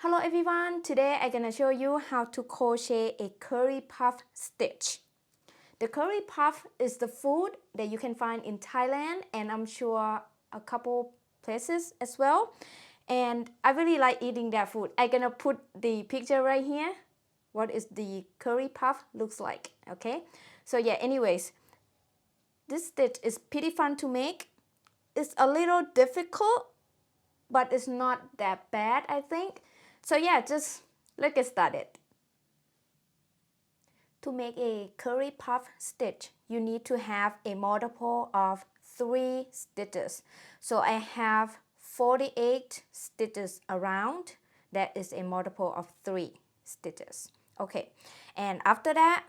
Hello everyone, today I'm gonna show you how to crochet a curry puff stitch. The curry puff is the food that you can find in Thailand and I'm sure a couple places as well. And I really like eating that food. I'm gonna put the picture right here. What is the curry puff looks like, okay? So yeah, anyways, this stitch is pretty fun to make. It's a little difficult, but it's not that bad, I think. So yeah, just let's get started. To make a curry puff stitch, you need to have a multiple of 3 stitches. So I have 48 stitches around. That is a multiple of 3 stitches. Okay, and after that,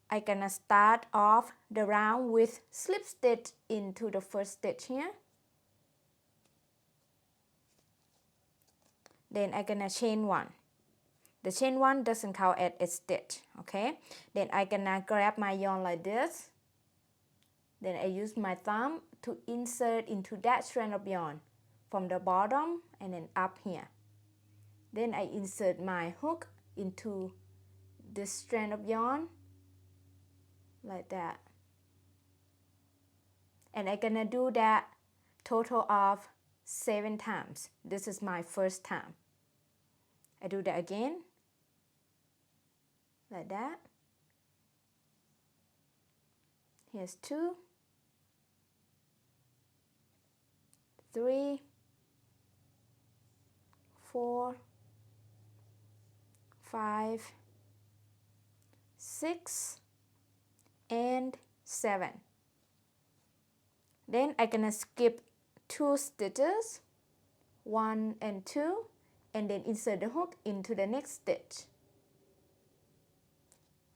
I'm gonna start off the round with slip stitch into the first stitch here. Then I'm gonna chain 1. The chain 1 doesn't count as a stitch, okay? Then I'm gonna grab my yarn like this. Then I use my thumb to insert into that strand of yarn from the bottom and then up here. Then I insert my hook into this strand of yarn like that. And I'm gonna do that total of 7 times. This is my first time. I do that again, like that. Here's 2, 3, 4, 5, 6, and 7. Then I'm gonna skip 2 stitches, 1 and 2, and then insert the hook into the next stitch.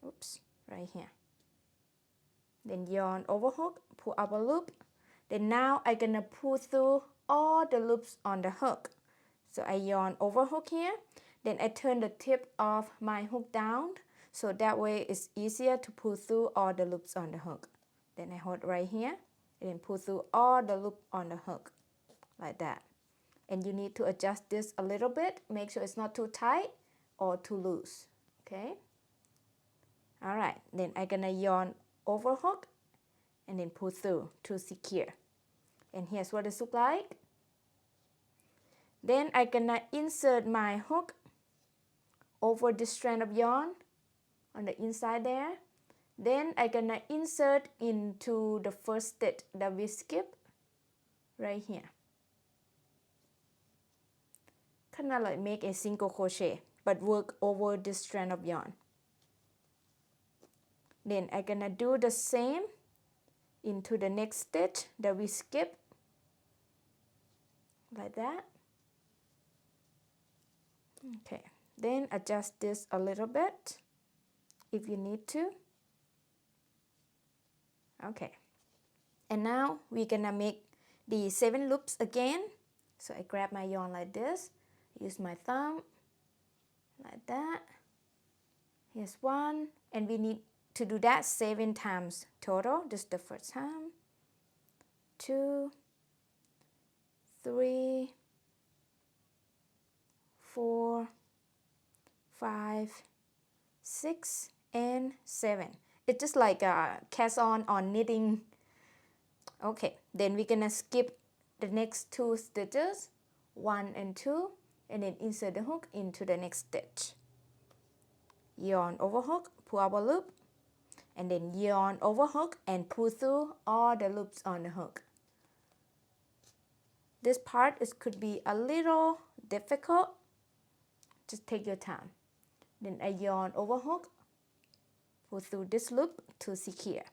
Oops, right here. Then yarn over hook, pull up a loop. Then now I'm gonna pull through all the loops on the hook. So I yarn over hook here. Then I turn the tip of my hook down. So that way it's easier to pull through all the loops on the hook. Then I hold right here and then pull through all the loop on the hook like that. And you need to adjust this a little bit. Make sure it's not too tight or too loose, okay? All right, then I'm gonna yarn over hook and then pull through to secure. And here's what it looks like. Then I'm gonna insert my hook over this strand of yarn on the inside there. Then I'm gonna insert into the first stitch that we skipped right here. Kind of like make a single crochet, but work over this strand of yarn. Then I'm gonna do the same into the next stitch that we skipped, like that. Okay, then adjust this a little bit if you need to. Okay, and now we're gonna make the 7 loops again. So I grab my yarn like this, use my thumb like that. Here's 1, and we need to do that 7 times total. This is the first time. 2, 3, 4, 5, 6, and 7. It's just like a cast on knitting. Okay, then we're gonna skip the next 2 stitches, 1 and 2, and then insert the hook into the next stitch. Yarn over hook, pull up a loop, and then yarn over hook and pull through all the loops on the hook. This part could be a little difficult. Just take your time. Then I yarn over hook, pull through this loop to secure.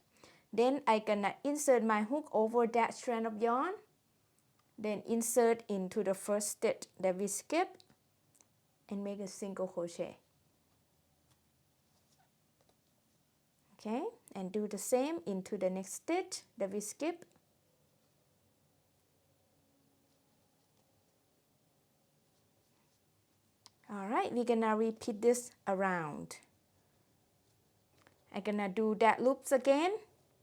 Then I'm gonna insert my hook over that strand of yarn. Then insert into the first stitch that we skipped and make a single crochet. Okay, and do the same into the next stitch that we skipped. All right, we're gonna repeat this around. I'm gonna do that loops again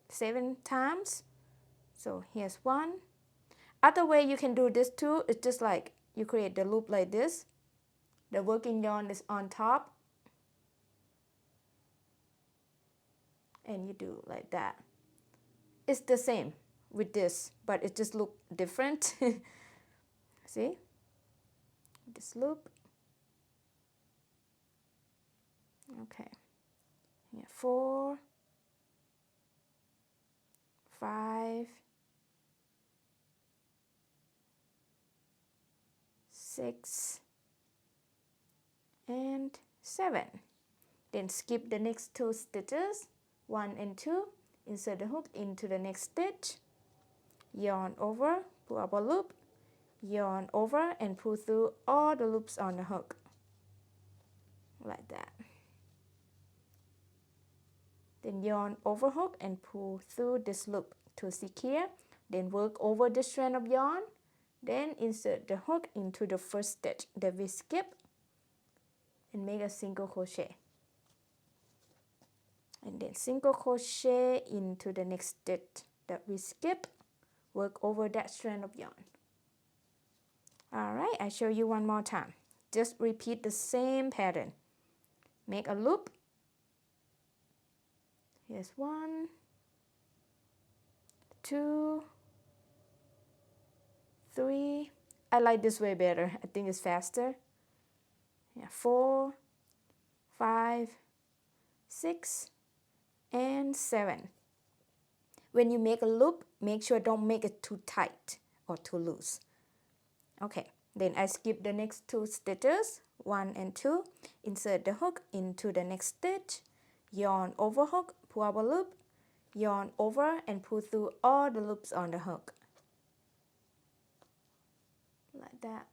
7 times. So here's 1. Other way you can do this too, it's just like you create the loop like this, the working yarn is on top, and you do like that. It's the same with this, but it just look different. See, this loop. Okay, yeah, 4, 5, 6, and 7. Then skip the next 2 stitches, 1 and 2, insert the hook into the next stitch, yarn over, pull up a loop, yarn over and pull through all the loops on the hook, like that. Then yarn over hook and pull through this loop to secure, then work over the strand of yarn, then insert the hook into the first stitch that we skip and make a single crochet. And then single crochet into the next stitch that we skip, work over that strand of yarn. Alright, I show you one more time. Just repeat the same pattern. Make a loop. Here's 1, 2, 3. I like this way better. I think it's faster. Yeah, 4, 5, 6, and 7. When you make a loop, make sure don't make it too tight or too loose. Okay, then I skip the next 2 stitches, 1 and 2, insert the hook into the next stitch, yarn over hook, pull up a loop, yarn over and pull through all the loops on the hook, like that.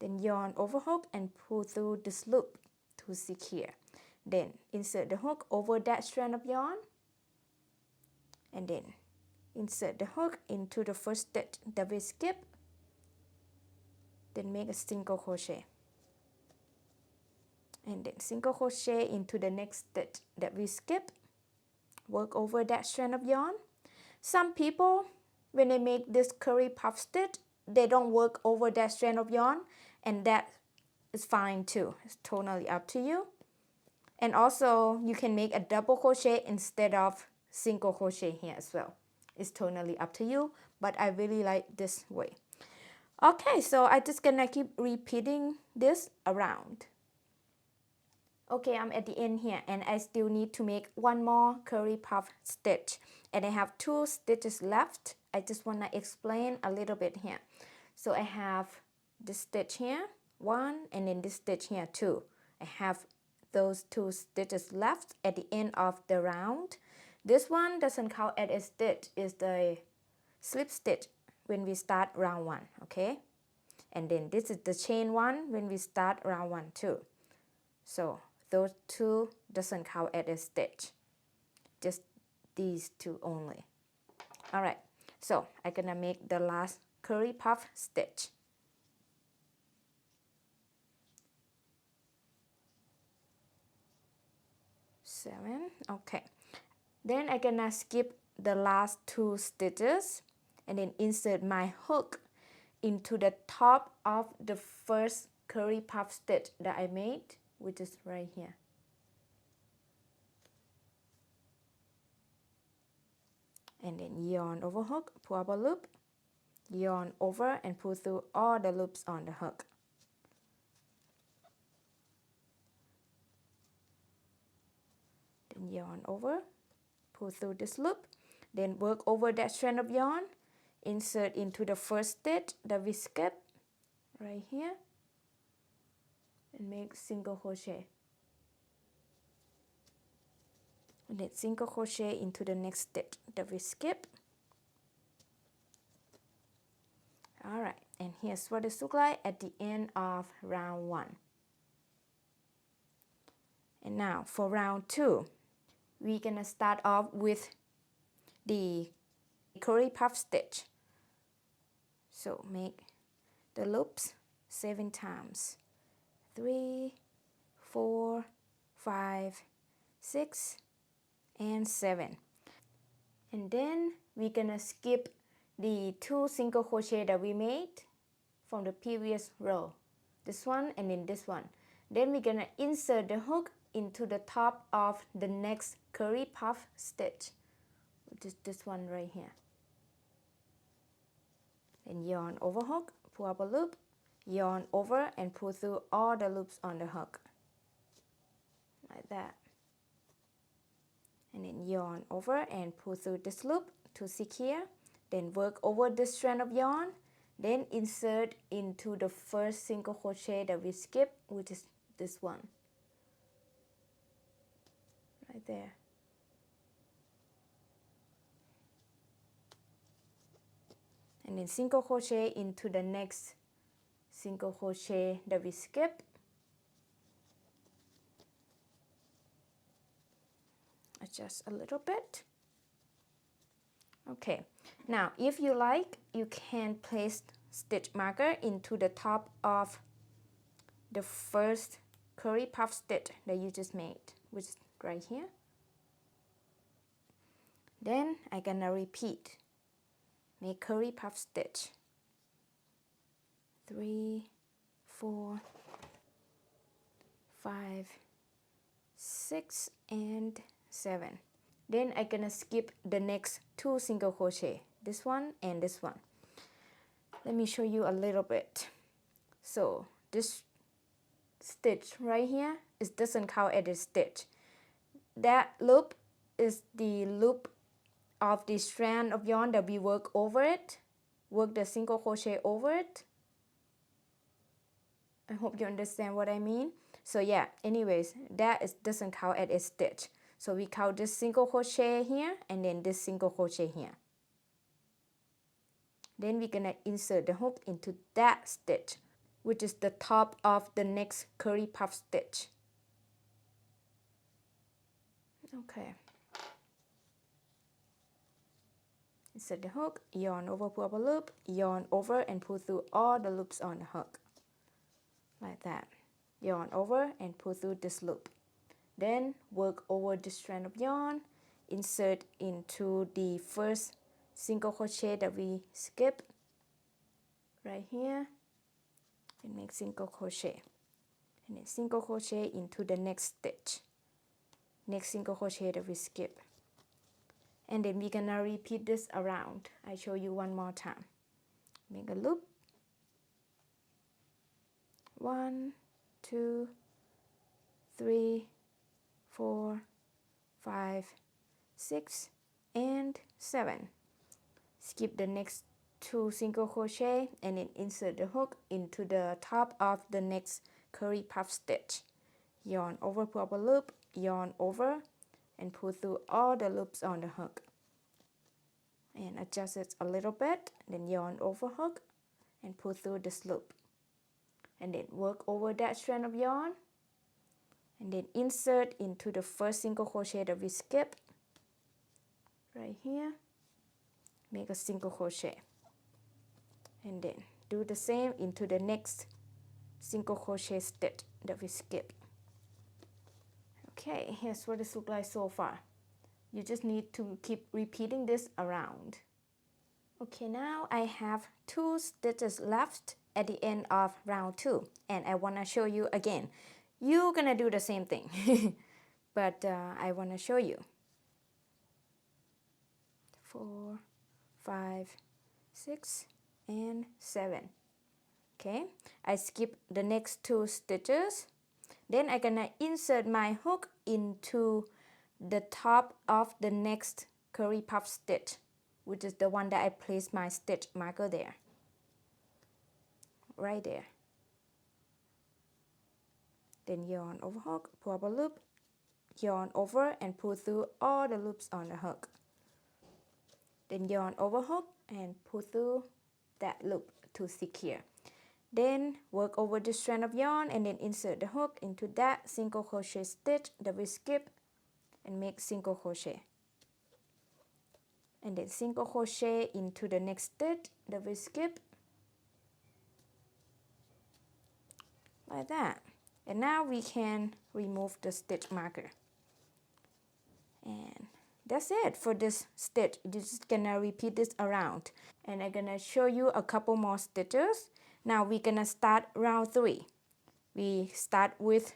Then yarn over hook and pull through this loop to secure. Then insert the hook over that strand of yarn, and then insert the hook into the first stitch that we skip, then make a single crochet, and then single crochet into the next stitch that we skip, work over that strand of yarn. Some people, when they make this curly puff stitch, they don't work over that strand of yarn, and that is fine too. It's totally up to you. And also you can make a double crochet instead of single crochet here as well. It's totally up to you, but I really like this way. Okay, so I just gonna keep repeating this around. Okay, I'm at the end here and I still need to make one more curly puff stitch, and I have 2 stitches left. I just wanna explain a little bit here. So I have this stitch here, 1, and then this stitch here 2. I have those 2 stitches left at the end of the round. This one doesn't count as a stitch, it's the slip stitch when we start round 1, okay? And then this is the chain one when we start round 1 too. So those 2 doesn't count as a stitch, just these 2 only. Alright, so I'm gonna make the last curly puff stitch. Okay, then I'm gonna skip the last 2 stitches and then insert my hook into the top of the first curly puff stitch that I made, which is right here. And then yarn over hook, pull up a loop, yarn over and pull through all the loops on the hook. Then yarn over, pull through this loop, then work over that strand of yarn, insert into the first stitch that we skipped right here, and make single crochet. And then single crochet into the next stitch that we skip. Alright, and here's what it looks like at the end of round 1. And now for round 2, we're gonna start off with the curly puff stitch. So make the loops 7 times. 3, 4, 5, 6, and 7. And then we're gonna skip the 2 single crochet that we made from the previous row. This one and then this one. Then we're gonna insert the hook into the top of the next curly puff stitch, which is this one right here. Then yarn over hook, pull up a loop, yarn over and pull through all the loops on the hook, like that. And then yarn over and pull through this loop to secure, then work over this strand of yarn, then insert into the first single crochet that we skipped, which is this one, right there. And then single crochet into the next single crochet that we skipped. Adjust a little bit. Okay, now if you like, you can place stitch marker into the top of the first curly puff stitch that you just made, which is right here. Then I'm gonna repeat. Make curly puff stitch. 3, 4, 5, 6, and 7. Then I'm gonna skip the next 2 single crochet, this one and this one. Let me show you a little bit. So this stitch right here doesn't count as a stitch. That loop is the loop of the strand of yarn that we work over it, work the single crochet over it. I hope you understand what I mean. So yeah, anyways, doesn't count as a stitch. So we count this single crochet here and then this single crochet here. Then we're gonna insert the hook into that stitch, which is the top of the next curly puff stitch. Okay. Insert the hook, yarn over, pull up a loop, yarn over and pull through all the loops on the hook, like that. Yarn over and pull through this loop. Then work over the strand of yarn, insert into the first single crochet that we skipped, right here, and make single crochet. And then single crochet into the next stitch, next single crochet that we skip. And then we're gonna repeat this around. I show you one more time. Make a loop. 1, 2, 3, 4, 5, 6, and 7. Skip the next 2 single crochet and then insert the hook into the top of the next curly puff stitch. Yarn over, pull up a loop, yarn over, and pull through all the loops on the hook. And adjust it a little bit, then yarn over hook and pull through this loop. And then work over that strand of yarn and then insert into the first single crochet that we skipped, right here. Make a single crochet and then do the same into the next single crochet stitch that we skipped. Okay, here's what this looks like so far. You just need to keep repeating this around. Okay, now I have 2 stitches left at the end of round 2 and I want to show you again. You're gonna do the same thing but I want to show you. 4, 5, 6, and 7. Okay, I skip the next 2 stitches. Then I'm gonna insert my hook into the top of the next curly puff stitch, which is the one that I placed my stitch marker there, right there. Then yarn over hook, pull up a loop, yarn over and pull through all the loops on the hook. Then yarn over hook and pull through that loop to secure. Then work over the strand of yarn and then insert the hook into that single crochet stitch that we skip and make single crochet. And then single crochet into the next stitch that we skip, like that. And now we can remove the stitch marker. And that's it for this stitch. You're just gonna repeat this around. And I'm gonna show you a couple more stitches. Now we're gonna start round 3. we start with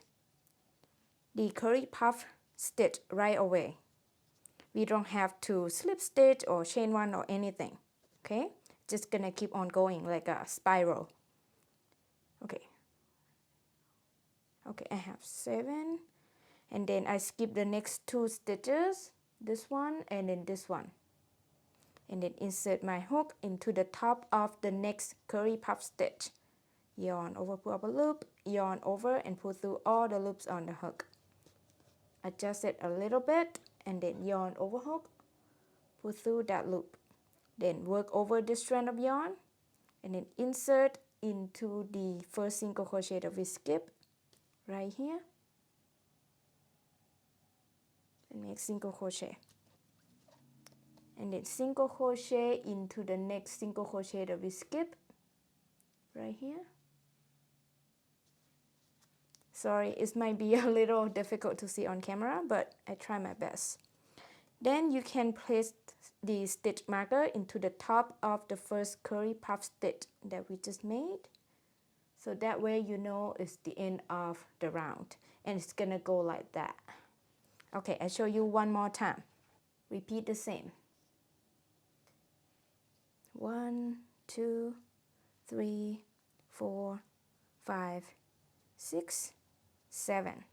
the curly puff stitch right away. We don't have to slip stitch or chain one or anything. Okay, just gonna keep on going like a spiral. Okay, I have 7, and then I skip the next 2 stitches, this one and then this one, and then insert my hook into the top of the next curly puff stitch. Yarn over, pull up a loop, yarn over and pull through all the loops on the hook. Adjust it a little bit and then yarn over hook, pull through that loop. Then work over this strand of yarn and then insert into the first single crochet that we skip right here and make single crochet. And then single crochet into the next single crochet that we skip right here. Sorry, it might be a little difficult to see on camera, but I try my best. Then you can place the stitch marker into the top of the first curly puff stitch that we just made. So that way you know it's the end of the round and it's gonna go like that. Okay, I'll show you one more time. Repeat the same. 1, 2, 3, 4, 5, 6, 7.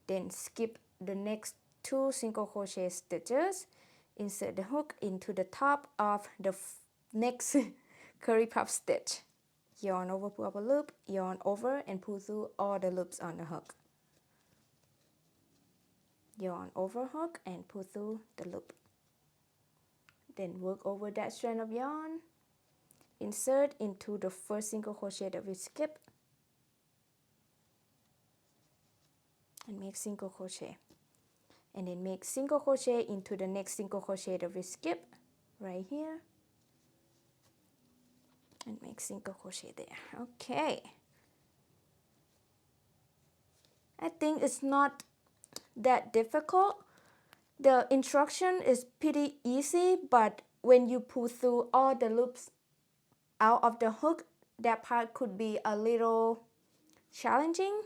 Then skip the next 2 single crochet stitches, insert the hook into the top of the next curly puff stitch. Yarn over, pull up a loop, yarn over and pull through all the loops on the hook. Yarn over hook and pull through the loop. Then work over that strand of yarn, insert into the first single crochet that we skip and make single crochet. And then make single crochet into the next single crochet that we skip right here and make single crochet there. Okay, I think it's not that difficult. The instruction is pretty easy, but when you pull through all the loops out of the hook, that part could be a little challenging.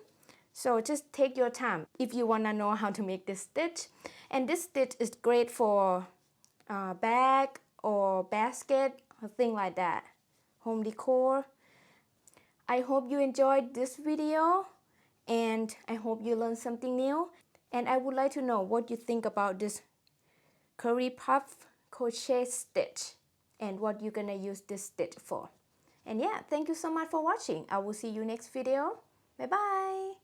So just take your time if you want to know how to make this stitch. And this stitch is great for bag or basket or thing like that, home decor. I hope you enjoyed this video and I hope you learned something new. And I would like to know what you think about this curly puff crochet stitch and what you're gonna use this stitch for. And yeah, thank you so much for watching. I will see you next video. Bye bye.